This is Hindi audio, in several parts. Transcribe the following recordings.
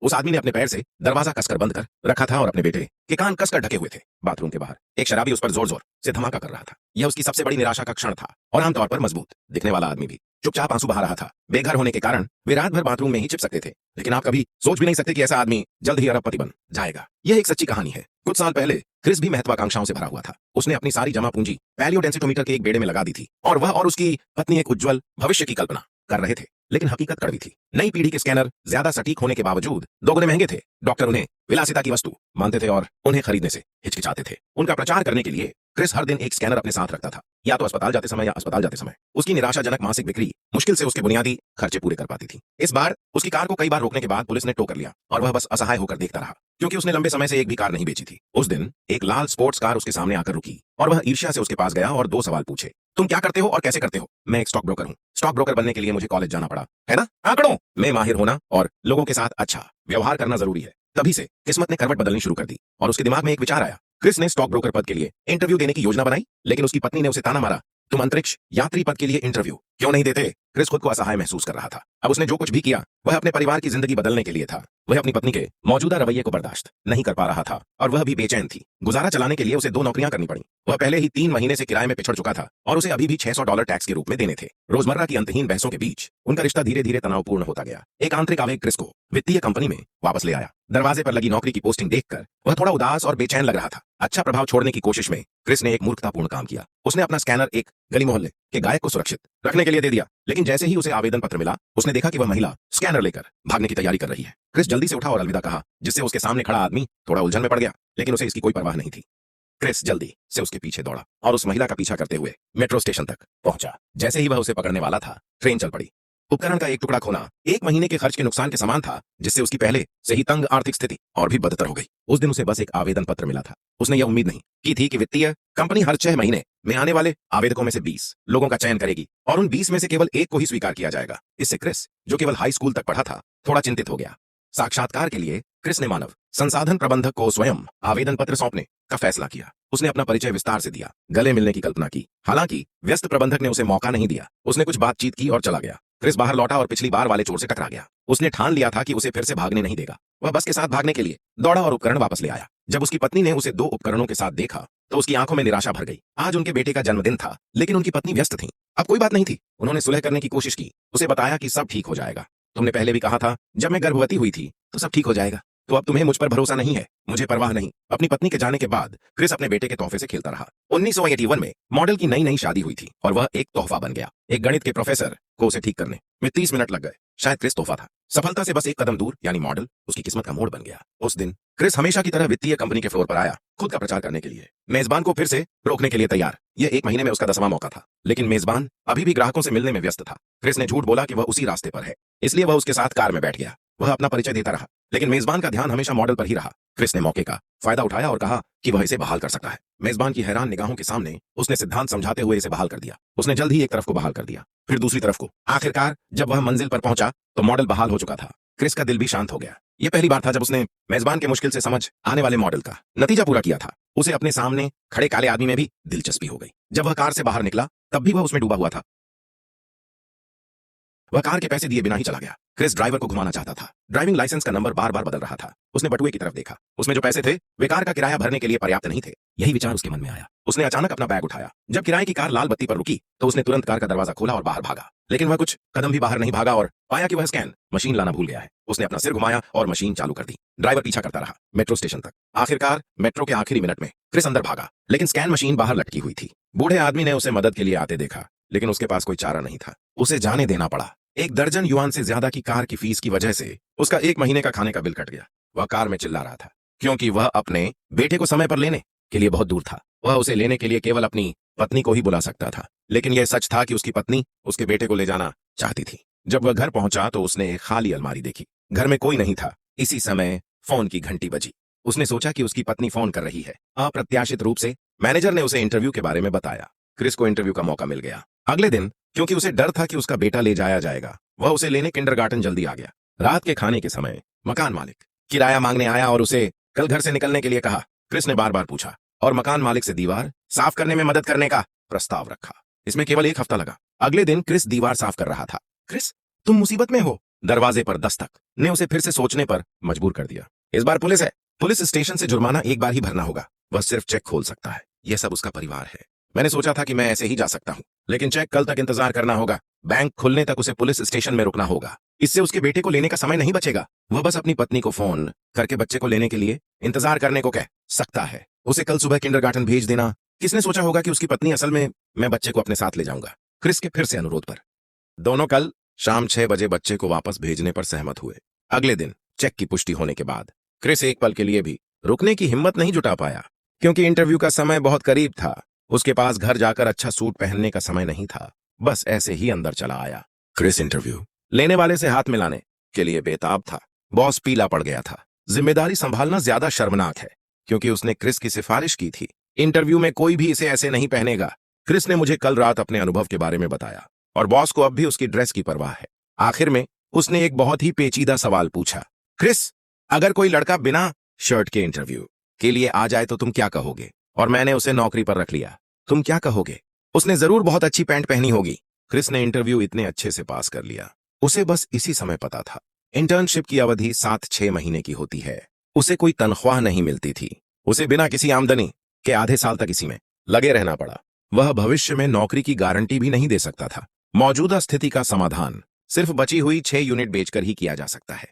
उस आदमी ने अपने पैर से दरवाजा कसकर बंद कर रखा था और अपने बेटे के कान कसकर ढके हुए थे। बाथरूम के बाहर एक शराबी उस पर जोर जोर से धमाका कर रहा था। यह उसकी सबसे बड़ी निराशा का क्षण था और आमतौर पर मजबूत दिखने वाला आदमी भी चुपचाप आंसू बहा रहा था। बेघर होने के कारण वे रात भर बाथरूम में ही छिप सकते थे, लेकिन आप कभी सोच भी नहीं सकते कि ऐसा आदमी जल्द ही अरबपति बन जाएगा। यह एक सच्ची कहानी है। कुछ साल पहले क्रिस भी महत्वाकांक्षाओं से भरा हुआ था। उसने अपनी सारी जमा पूंजी पैलियोडेंसिटोमीटर के एक बेड़े में लगा दी थी और वह और उसकी पत्नी एक उज्जवल भविष्य की कल्पना कर रहे थे। लेकिन हकीकत कड़वी थी। नई पीढ़ी के स्कैनर ज्यादा सटीक होने के बावजूद दोगुने महंगे थे। डॉक्टर उन्हें विलासिता की वस्तु मानते थे और उन्हें खरीदने से हिचकिचाते थे। उनका प्रचार करने के लिए क्रिस हर दिन एक स्कैनर अपने साथ रखता था, या तो अस्पताल जाते समय या अस्पताल जाते समय। उसकी निराशाजनक मासिक बिक्री मुश्किल से उसके बुनियादी खर्चे पूरे कर पाती थी। इस बार उसकी कार को कई बार रोकने के बाद पुलिस ने टो कर लिया और वह बस असहाय होकर देखता रहा, क्योंकि उसने लंबे समय से एक भी कार नहीं बेची थी। उस दिन एक लाल स्पोर्ट्स कार उसके सामने आकर रुकी और वह ईर्ष्या से उसके पास गया और 2 सवाल पूछे। तुम क्या करते हो और कैसे करते हो? मैं एक स्टॉक ब्रोकर हूँ। स्टॉक ब्रोकर बनने के लिए मुझे कॉलेज जाना पड़ा, है ना? आंकड़ों में माहिर होना और लोगों के साथ अच्छा व्यवहार करना जरूरी है। तभी से किस्मत ने करवट बदलनी शुरू कर दी और उसके दिमाग में एक विचार आया। क्रिस ने स्टॉक ब्रोकर पद के लिए इंटरव्यू देने की योजना बनाई, लेकिन उसकी पत्नी ने उसे ताना मारा, तुम अंतरिक्ष यात्री पद के लिए इंटरव्यू क्यों नहीं देते? क्रिस खुद को असहाय महसूस कर रहा था। अब उसने जो कुछ भी किया वह अपने परिवार की जिंदगी बदलने के लिए था। वह अपनी पत्नी के मौजूदा रवैये को बर्दाश्त नहीं कर पा रहा था और वह भी बेचैन थी। गुजारा चलाने के लिए उसे 2 नौकरियां करनी पड़ी। वह पहले ही 3 महीने से किराए में पिछड़ चुका था और उसे अभी भी $600 टैक्स के रूप में देने थे। रोजमर्रा की अंतहीन बहसों के बीच उनका रिश्ता धीरे धीरे तनावपूर्ण होता गया। एक आंतरिक आवेग क्रिस को वित्तीय कंपनी में वापस ले आया। दरवाजे पर लगी नौकरी की पोस्टिंग देखकर वह थोड़ा उदास और बेचैन लग रहा था। अच्छा प्रभाव छोड़ने की कोशिश में क्रिस ने एक मूर्खतापूर्ण काम किया। उसने अपना स्कैनर एक गली मोहल्ले के गायक को सुरक्षित रखने के लिए दे दिया, लेकिन जैसे ही उसे आवेदन पत्र मिला उसने देखा कि वह महिला स्कैनर लेकर भागने की तैयारी कर रही है। क्रिस जल्दी से उठा और अलविदा कहा, जिससे उसके सामने खड़ा आदमी थोड़ा उलझन में पड़ गया, लेकिन उसे इसकी कोई परवाह नहीं थी। क्रिस जल्दी से उसके पीछे दौड़ा और उस महिला का पीछा करते हुए मेट्रो स्टेशन तक पहुंचा। जैसे ही वह उसे पकड़ने वाला था, ट्रेन चल पड़ी। उपकरण का एक टुकड़ा खोना 1 महीने के खर्च के नुकसान के समान था, जिससे उसकी पहले से ही तंग आर्थिक स्थिति और भी बदतर हो गई। उस दिन उसे बस एक आवेदन पत्र मिला था। उसने यह उम्मीद नहीं की थी कि वित्तीय कंपनी हर 6 महीने में आने वाले आवेदकों में से 20 लोगों का चयन करेगी और उन 20 में से केवल 1 को ही स्वीकार किया जाएगा। इससे क्रिस, जो केवल हाई स्कूल तक पढ़ा था, थोड़ा चिंतित हो गया। साक्षात्कार के लिए क्रिस ने मानव संसाधन प्रबंधक को स्वयं आवेदन पत्र सौंपने का फैसला किया। उसने अपना परिचय विस्तार से दिया, गले मिलने की कल्पना की। हालांकि व्यस्त प्रबंधक ने उसे मौका नहीं दिया। उसने कुछ बातचीत की और चला गया। क्रिस बाहर लौटा और पिछली बार वाले चोर से टकरा गया। उसने ठान लिया था कि उसे फिर से भागने नहीं देगा। वह बस के साथ भागने के लिए दौड़ा और उपकरण वापस ले आया। जब उसकी पत्नी ने उसे 2 उपकरणों के साथ देखा तो उसकी आंखों में निराशा भर गई। आज उनके बेटे का जन्मदिन था, लेकिन उनकी पत्नी व्यस्त थी। अब कोई बात नहीं थी। उन्होंने सुलह करने की कोशिश की, उसे बताया कि सब ठीक हो जाएगा। तुमने पहले भी कहा था जब मैं गर्भवती हुई थी तो सब ठीक हो जाएगा, तो अब तुम्हें मुझ पर भरोसा नहीं है। मुझे परवाह नहीं। अपनी पत्नी के जाने के बाद क्रिस अपने बेटे के तोहफे से खेलता रहा। 1981 में मॉडल की नई शादी हुई थी और वह एक तोहफा बन गया। एक गणित के प्रोफेसर को उसे ठीक करने में 30 मिनट लग गए। शायद क्रिस तोहफा था। सफलता से बस एक कदम दूर, यानी मॉडल उसकी किस्मत का मोड़ बन गया। उस दिन क्रिस हमेशा की तरह वित्तीय कंपनी के फ्लोर पर आया, खुद का प्रचार करने के लिए। मेजबान को फिर से रोकने के लिए तैयार। यह 1 महीने में उसका 10वां मौका था, लेकिन मेजबान अभी भी ग्राहकों से मिलने में व्यस्त था। क्रिस ने झूठ बोला कि वह उसी रास्ते पर है, इसलिए वह उसके साथ कार में बैठ गया। वह अपना परिचय देता रहा, लेकिन मेजबान का ध्यान हमेशा मॉडल पर ही रहा। क्रिस ने मौके का फायदा उठाया और कहा कि वह इसे बहाल कर सकता है। मेजबान की हैरान निगाहों के सामने उसने सिद्धांत समझाते हुए इसे बहाल कर दिया। उसने जल्द ही एक तरफ को बहाल कर दिया, फिर दूसरी तरफ को। आखिरकार जब वह मंजिल पर पहुंचा तो मॉडल बहाल हो चुका था। क्रिस का दिल भी शांत हो गया। यह पहली बार था जब उसने मेजबान के मुश्किल से समझ आने वाले मॉडल का नतीजा पूरा किया था। उसे अपने सामने खड़े काले आदमी में भी दिलचस्पी हो गई। जब वह कार से बाहर निकला तब भी वह उसमें डूबा हुआ था। वह कार के पैसे दिए बिना ही चला गया। क्रिस ड्राइवर को घुमाना चाहता था। ड्राइविंग लाइसेंस का नंबर बार बार बदल रहा था। उसने बटुए की तरफ देखा। उसमें जो पैसे थे वे कार का किराया भरने के लिए पर्याप्त नहीं थे। यही विचार उसके मन में आया। उसने अचानक अपना बैग उठाया। जब किराए की कार लाल बत्ती पर रुकी तो उसने तुरंत कार का दरवाजा खोला और बाहर भागा। लेकिन वह कुछ कदम भी बाहर नहीं भागा और पाया कि वह स्कैन मशीन लाना भूल गया है। उसने अपना सिर घुमाया और मशीन चालू कर दी। ड्राइवर पीछा करता रहा मेट्रो स्टेशन तक। आखिरकार मेट्रो के आखिरी मिनट में क्रिस अंदर भागा, लेकिन स्कैन मशीन बाहर लटकी हुई थी। बूढ़े आदमी ने उसे मदद के लिए आते देखा, लेकिन उसके पास कोई चारा नहीं था। उसे जाने देना पड़ा। 1 दर्जन युआन से ज्यादा की कार की फीस की वजह से उसका 1 महीने का खाने का बिल कट गया। वह कार में चिल्ला रहा था, क्योंकि वह अपने बेटे को समय पर लेने के लिए बहुत दूर था। वह उसे लेने के लिए केवल अपनी पत्नी को ही बुला सकता था, लेकिन यह सच था कि उसकी पत्नी उसके बेटे को ले जाना चाहती थी। जब वह घर पहुंचा तो उसने एक खाली अलमारी देखी। घर में कोई नहीं था। इसी समय फोन की घंटी बजी। उसने सोचा कि उसकी पत्नी फोन कर रही है। अप्रत्याशित रूप से मैनेजर ने उसे इंटरव्यू के बारे में बताया। क्रिस को इंटरव्यू का मौका मिल गया। अगले दिन, क्योंकि उसे डर था कि उसका बेटा ले जाया जाएगा, वह उसे लेने किंडरगार्टन जल्दी आ गया। रात के खाने के समय मकान मालिक किराया मांगने आया और उसे कल घर से निकलने के लिए कहा। क्रिस ने बार बार पूछा और मकान मालिक से दीवार साफ करने में मदद करने का प्रस्ताव रखा। इसमें केवल 1 हफ्ता लगा। अगले दिन क्रिस दीवार साफ कर रहा था। क्रिस, तुम मुसीबत में हो। दरवाजे पर दस्तक ने उसे फिर से सोचने पर मजबूर कर दिया। इस बार पुलिस है। पुलिस स्टेशन से जुर्माना एक बार ही भरना होगा। वह सिर्फ चेक खोल सकता है। यह सब उसका परिवार है। मैंने सोचा था कि मैं ऐसे ही जा सकता हूँ, लेकिन चेक कल तक इंतजार करना होगा। बैंक खुलने तक उसे पुलिस स्टेशन में रुकना होगा। इससे उसके बेटे को लेने का समय नहीं बचेगा। वह बस अपनी पत्नी को फोन करके बच्चे को लेने के लिए इंतजार करने को कह सकता है। उसे कल सुबह किंडरगार्टन भेज देना। किसने सोचा होगा कि उसकी पत्नी असल में मैं बच्चे को अपने साथ ले जाऊंगा। क्रिस के फिर से अनुरोध पर दोनों कल शाम 6 बजे बच्चे को वापस भेजने पर सहमत हुए। अगले दिन चेक की पुष्टि होने के बाद क्रिस एक पल के लिए भी रुकने की हिम्मत नहीं जुटा पाया, क्योंकि इंटरव्यू का समय बहुत करीब था। उसके पास घर जाकर अच्छा सूट पहनने का समय नहीं था। बस ऐसे ही अंदर चला आया। क्रिस इंटरव्यू लेने वाले से हाथ मिलाने के लिए बेताब था। बॉस पीला पड़ गया था। जिम्मेदारी संभालना ज्यादा शर्मनाक है, क्योंकि उसने क्रिस की सिफारिश की थी। इंटरव्यू में कोई भी इसे ऐसे नहीं पहनेगा। क्रिस ने मुझे कल रात अपने अनुभव के बारे में बताया, और बॉस को अब भी उसकी ड्रेस की परवाह है। आखिर में उसने एक बहुत ही पेचीदा सवाल पूछा, क्रिस, अगर कोई लड़का बिना शर्ट के इंटरव्यू के लिए आ जाए तो तुम क्या कहोगे? और मैंने उसे नौकरी पर रख लिया, तुम क्या कहोगे? उसने जरूर बहुत अच्छी पैंट पहनी होगी। क्रिस ने इंटरव्यू इतने अच्छे से पास कर लिया। उसे बस इसी समय पता था इंटर्नशिप की अवधि 7-6 महीने की होती है। उसे कोई तनख्वाह नहीं मिलती थी। उसे बिना किसी आमदनी के आधे साल तक इसी में लगे रहना पड़ा। वह भविष्य में नौकरी की गारंटी भी नहीं दे सकता था। मौजूदा स्थिति का समाधान सिर्फ बची हुई 6 यूनिट बेचकर ही किया जा सकता है।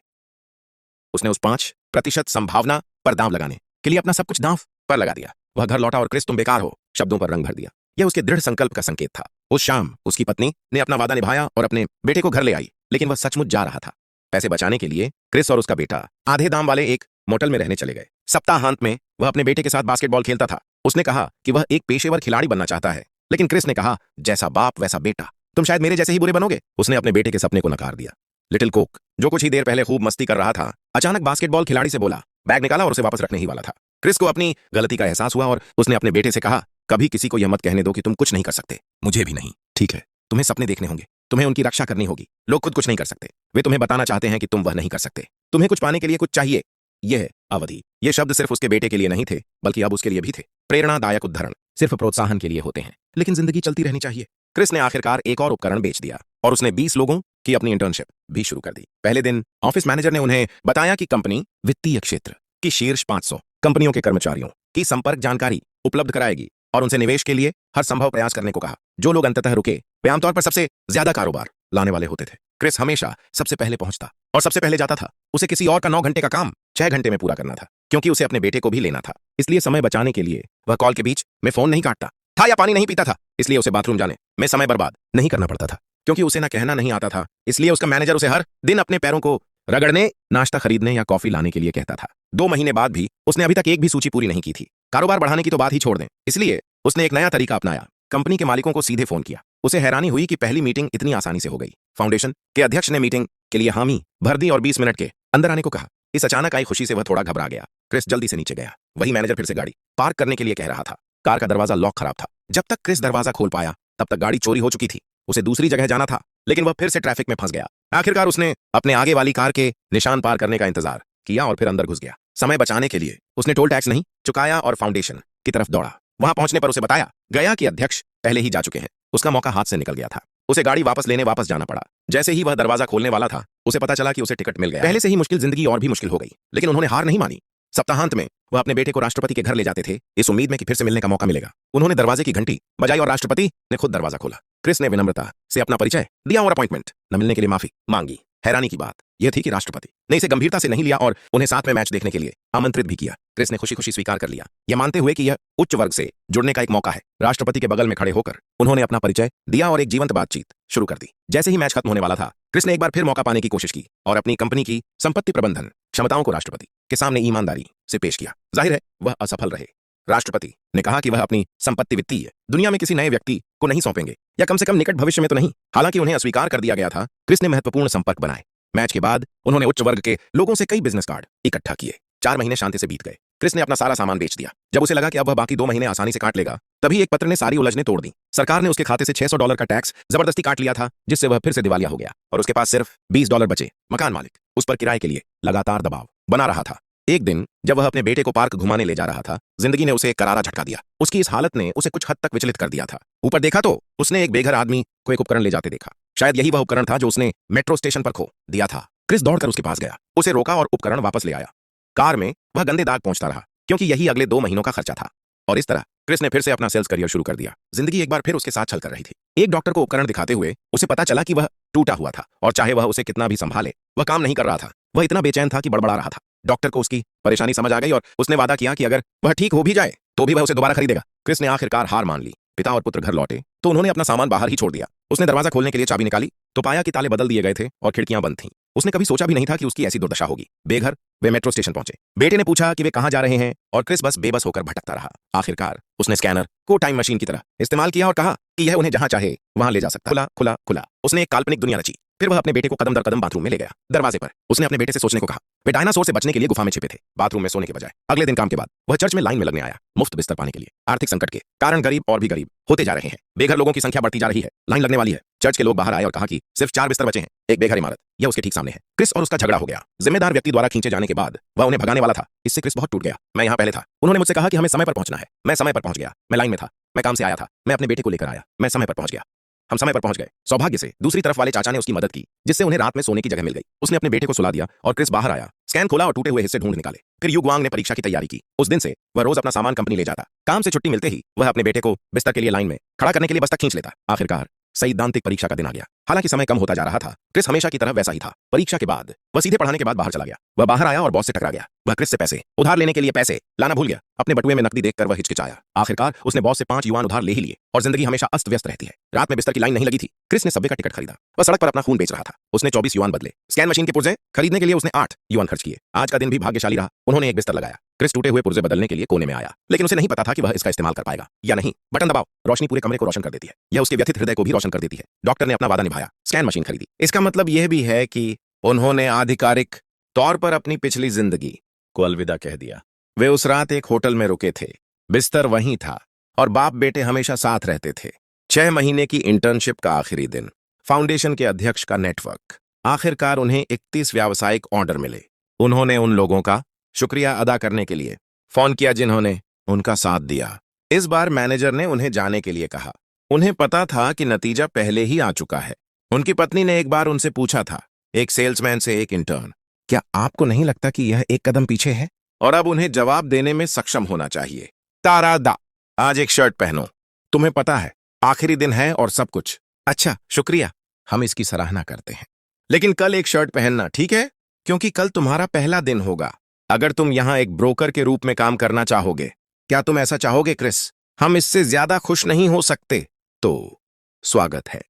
उसने उस 5% संभावना पर दांव लगाने के लिए अपना सब कुछ दांव पर लगा दिया। वह घर लौटा और क्रिस, तुम बेकार हो शब्दों पर रंग भर दिया। यह उसके दृढ़ संकल्प का संकेत था। उस शाम उसकी पत्नी ने अपना वादा निभाया और अपने बेटे को घर ले आई, लेकिन वह सचमुच जा रहा था। पैसे बचाने के लिए क्रिस और उसका बेटा आधे दाम वाले एक मोटल में रहने चले गए। सप्ताहांत में वह अपने बेटे के साथ बास्केटबॉल खेलता था। उसने कहा कि वह एक पेशेवर खिलाड़ी बनना चाहता है, लेकिन क्रिस ने कहा, जैसा बाप वैसा बेटा, तुम शायद मेरे जैसे ही बुरे बनोगे। उसने अपने बेटे के सपने को नकार दिया। लिटिल कोक, जो कुछ ही देर पहले खूब मस्ती कर रहा था, अचानक बास्केटबॉल खिलाड़ी से बोला, बैग निकाला और उसे वापस रखने ही वाला था। क्रिस को अपनी गलती का एहसास हुआ और उसने अपने बेटे से कहा, कभी किसी को यह मत कहने दो कि तुम कुछ नहीं कर सकते। मुझे भी नहीं। ठीक है, तुम्हें सपने देखने होंगे, तुम्हें उनकी रक्षा करनी होगी। लोग खुद कुछ नहीं कर सकते। वे तुम्हें बताना चाहते हैं कि तुम वह नहीं कर सकते। तुम्हें कुछ पाने के लिए कुछ चाहिए। यह अवधि, ये शब्द सिर्फ उसके बेटे के लिए नहीं थे, बल्कि अब उसके लिए भी थे। प्रेरणादायक उद्धरण सिर्फ प्रोत्साहन के लिए होते हैं, लेकिन जिंदगी चलती रहनी चाहिए। क्रिस ने आखिरकार एक और उपकरण बेच दिया और उसने 20 लोगों की अपनी इंटर्नशिप भी शुरू कर दी। पहले दिन ऑफिस मैनेजर ने उन्हें बताया कि कंपनी वित्तीय क्षेत्र की शीर्ष 500 कंपनियों के कर्मचारियों की संपर्क जानकारी उपलब्ध कराएगी और उनसे निवेश के लिए हर संभव प्रयास करने को कहा। जो लोग अंततः रुके वे आमतौर पर सबसे ज्यादा कारोबार लाने वाले होते थे। क्रिस हमेशा सबसे पहले पहुंचता और सबसे पहले जाता था। उसे किसी और का 9 घंटे का काम 6 घंटे में पूरा करना था, क्योंकि उसे अपने बेटे को भी लेना था। इसलिए समय बचाने के लिए वह कॉल के बीच में फोन नहीं काटता था या पानी नहीं पीता था। इसलिए उसे बाथरूम जाने में समय बर्बाद नहीं करना पड़ता था, क्योंकि उसे ना कहना नहीं आता था। इसलिए उसका मैनेजर उसे हर दिन अपने पैरों को रगड़ने, नाश्ता खरीदने या कॉफी लाने के लिए कहता था। 2 महीने बाद भी उसने अभी तक एक भी सूची पूरी नहीं की थी। कारोबार बढ़ाने की तो बात ही छोड़ दें। इसलिए उसने एक नया तरीका अपनाया। कंपनी के मालिकों को सीधे फोन किया। उसे हैरानी हुई कि पहली मीटिंग इतनी आसानी से हो गई। फाउंडेशन के अध्यक्ष ने मीटिंग के लिए हामी भर दी और 20 मिनट के अंदर आने को कहा। इस अचानक आई खुशी से वह थोड़ा घबरा गया। क्रिस जल्दी से नीचे गया। वही मैनेजर फिर से गाड़ी पार्क करने के लिए कह रहा था। कार का दरवाजा लॉक खराब था। जब तक क्रिस दरवाजा खोल पाया तब तक गाड़ी चोरी हो चुकी थी। उसे दूसरी जगह जाना था, लेकिन वह फिर से ट्रैफिक में फंस गया। आखिरकार उसने अपने आगे वाली कार के निशान पार करने का इंतजार किया और फिर अंदर घुस गया। समय बचाने के लिए उसने टोल टैक्स नहीं चुकाया और फाउंडेशन की तरफ दौड़ा। वहां पहुंचने पर उसे बताया गया कि अध्यक्ष पहले ही जा चुके हैं। उसका मौका हाथ से निकल गया था। उसे गाड़ी वापस लेने वापस जाना पड़ा। जैसे ही वह दरवाजा खोलने वाला था, उसे पता चला कि उसे टिकट मिल गया। पहले से ही मुश्किल जिंदगी और भी मुश्किल हो गई, लेकिन उन्होंने हार नहीं मानी। सप्ताहांत में वह अपने बेटे को राष्ट्रपति के घर ले जाते थे, इस उम्मीद में कि फिर से मिलने का मौका मिलेगा। उन्होंने दरवाजे की घंटी बजाई और राष्ट्रपति ने खुद दरवाजा खोला। क्रिस ने विनम्रता से अपना परिचय दिया और अपॉइंटमेंट न मिलने के लिए माफी मांगी। हैरानी की बात यह थी कि राष्ट्रपति ने इसे गंभीरता से नहीं लिया और उन्हें साथ में मैच देखने के लिए आमंत्रित भी किया। क्रिस ने खुशी खुशी स्वीकार कर लिया, यह मानते हुए कि यह उच्च वर्ग से जुड़ने का एक मौका है। राष्ट्रपति के बगल में खड़े होकर उन्होंने अपना परिचय दिया और एक जीवंत बातचीत शुरू कर दी। जैसे ही मैच खत्म होने वाला था, क्रिस ने एक बार फिर मौका पाने की कोशिश की और अपनी कंपनी की संपत्ति प्रबंधन क्षमताओं को राष्ट्रपति के सामने ईमानदारी से पेश किया। जाहिर है वह असफल रहे। राष्ट्रपति ने कहा कि वह अपनी संपत्ति वित्तीय दुनिया में किसी नए व्यक्ति को नहीं सौंपेंगे, या कम से कम निकट भविष्य में तो नहीं। हालांकि उन्हें अस्वीकार कर दिया गया था, क्रिस ने महत्वपूर्ण संपर्क बनाए। मैच के बाद उन्होंने उच्च वर्ग के लोगों से कई बिजनेस कार्ड इकट्ठा किए। 4 महीने शांति से बीत गए। क्रिस ने अपना सारा सामान बेच दिया। जब उसे लगा कि अब वह बाकी 2 महीने आसानी से काट लेगा, तभी एक पत्र ने सारी उलझने तोड़ दी। सरकार ने उसके खाते से $600 का टैक्स जबरदस्ती काट लिया था, जिससे वह फिर से दिवालिया हो गया और उसके पास सिर्फ $20 बचे। मकान मालिक उस पर किराए के लिए लगातार दबाव बना रहा था। एक दिन जब वह अपने बेटे को पार्क घुमाने ले जा रहा था, जिंदगी ने उसे एक करारा झटका दिया। उसकी इस हालत ने उसे कुछ हद तक विचलित कर दिया था। ऊपर देखा तो उसने एक बेघर आदमी को एक उपकरण ले जाते देखा। शायद यही वह उपकरण था जो उसने मेट्रो स्टेशन पर खो दिया था। क्रिस दौड़कर उसके पास गया, उसे रोका और उपकरण वापस ले आया। कार में वह गंदे दाग पहुंचता रहा क्योंकि यही अगले 2 महीनों का खर्चा था। और इस तरह क्रिस ने फिर से अपना सेल्स करियर शुरू कर दिया। जिंदगी एक बार फिर उसके साथ छल कर रही थी। एक डॉक्टर को उपकरण दिखाते हुए उसे पता चला कि वह टूटा हुआ था और चाहे वह उसे कितना भी संभाले, वह काम नहीं कर रहा था। वह इतना बेचैन था कि बड़बड़ा रहा था। डॉक्टर को उसकी परेशानी समझ आ गई और उसने वादा किया कि अगर वह ठीक हो भी जाए तो भी वह उसे दोबारा खरीदेगा। क्रिस ने आखिरकार हार मान ली। पिता और पुत्र घर लौटे तो उन्होंने अपना सामान बाहर ही छोड़ दिया। उसने दरवाजा खोलने के लिए चाबी निकाली तो पाया कि ताले बदल दिए गए थे और खिड़कियां बंद थीं। उसने कभी सोचा भी नहीं था कि उसकी ऐसी दुर्दशा होगी। बेघर वे मेट्रो स्टेशन पहुंचे। बेटे ने पूछा कि वे कहां जा रहे हैं और क्रिस बस बेबस होकर भटकता रहा। आखिरकार उसने स्कैनर को टाइम मशीन की तरह इस्तेमाल किया और कहा कि यह उन्हें जहां चाहे वहां ले जा सकता। खुला खुला खुला। उसने एक काल्पनिक दुनिया रची। फिर वह अपने बेटे को कदम दर कदम बाथरूम में ले गया। दरवाजे पर उसने अपने बेटे से सोचने को कहा। वे डायनासोर से बचने के लिए गुफा में छिपे थे, बाथरूम में सोने के बजाय। अगले दिन काम के बाद वह चर्च में लाइन में लगने आया, मुफ्त बिस्तर पाने के लिए। आर्थिक संकट के कारण गरीब और भी गरीब होते जा रहे हैं। बेघर लोगों की संख्या बढ़ती जा रही है। लाइन लगने वाली है। चर्च के लोग बाहर आए और कहा कि सिर्फ 4 बिस्तर बचे हैं। एक बेघर इमारत, यह उसके ठीक सामने है। क्रिस और उसका झगड़ा हो गया। जिम्मेदार व्यक्ति द्वारा खींचे जाने के बाद वह उन्हें भगाने वाला था। इससे क्रिस बहुत टूट गया। मैं यहाँ पहले था। उन्होंने मुझसे कहा कि हमें समय पर पहुंचना है। मैं समय पर पहुंच गया। मैं लाइन में था। मैं काम से आया था। मैं अपने बेटे को लेकर आया। मैं समय पर पहुंच गया। हम समय पर पहुंच गए। सौभाग्य से दूसरी तरफ वाले चाचा ने उसकी मदद की, जिससे उन्हें रात में सोने की जगह मिल गई। उसने अपने बेटे को सुला दिया और क्रिस बाहर आया। स्कैन खोला और टूटे हुए हिस्से ढूंढ निकाले। फिर यू गुआंग ने परीक्षा की तैयारी की। उस दिन से वह रोज अपना सामान कंपनी ले जाता। काम से छुट्टी मिलते ही वह अपने बेटे को बिस्तर के लिए लाइन में खड़ा करने के लिए बस्ता खींच लेता। आखिरकार सैद्धांतिक परीक्षा का दिन आ गया। हालांकि समय कम होता जा रहा था, क्रिस हमेशा की तरह वैसा ही था। परीक्षा के बाद वह सीधे पढ़ाने के बाद बाहर चला गया। वह बाहर आया और बॉस से टकरा गया। वह क्रिस से पैसे उधार लेने के लिए पैसे लाना भूल गया। अपने बटुए में नकदी देखकर वह हिचकिचाया। आखिरकार उसने बॉस से 5 युआन उधार ले ही लिए और जिंदगी हमेशा अस्त व्यस्त रहती है। रात में बिस्तर की लाइन नहीं लगी थी। क्रिस ने सबवे का टिकट खरीदा। वह सड़क पर अपना खून बेच रहा था। उसने 24 युआन बदले। स्कैन मशीन के पुर्जे खरीदने के लिए उसने 8 युआन खर्च किए। आज का दिन भी भाग्यशाली रहा। उन्होंने एक बिस्तर लगाया। क्रिस टूटे हुए पुर्जे बदलने के लिए कोने में आया, लेकिन उसे नहीं पता था कि वह इसका इस्तेमाल कर पाएगा या नहीं। बटन दबाओ। रोशनी पूरे कमरे को रोशन कर देती है। यह उसके व्यथित हृदय को भी रोशन कर देती है। डॉक्टर ने अपना वादा निभाया। स्कैन मशीन खरीदी। इसका मतलब यह भी है कि उन्होंने आधिकारिक तौर पर अपनी पिछली जिंदगी को अलविदा कह दिया। वे उस रात एक होटल में रुके थे। बिस्तर वहीं था और बाप बेटे हमेशा साथ रहते थे। 6 महीने की इंटर्नशिप का आखिरी दिन। फाउंडेशन के अध्यक्ष का नेटवर्क। आखिरकार उन्हें 31 व्यावसायिक ऑर्डर मिले। उन्होंने उन लोगों का शुक्रिया अदा करने के लिए फोन किया जिन्होंने उनका साथ दिया। इस बार मैनेजर ने उन्हें जाने के लिए कहा। उन्हें पता था कि नतीजा पहले ही आ चुका है। उनकी पत्नी ने एक बार उनसे पूछा था, एक सेल्समैन से एक इंटर्न, क्या आपको नहीं लगता कि यह एक कदम पीछे है? और अब उन्हें जवाब देने में सक्षम होना चाहिए। तारादा, आज एक शर्ट पहनो। तुम्हें पता है आखिरी दिन है और सब कुछ। अच्छा, शुक्रिया, हम इसकी सराहना करते हैं। लेकिन कल एक शर्ट पहनना, ठीक है? क्योंकि कल तुम्हारा पहला दिन होगा। अगर तुम यहां एक ब्रोकर के रूप में काम करना चाहोगे, क्या तुम ऐसा चाहोगे क्रिस? हम इससे ज्यादा खुश नहीं हो सकते। तो स्वागत है।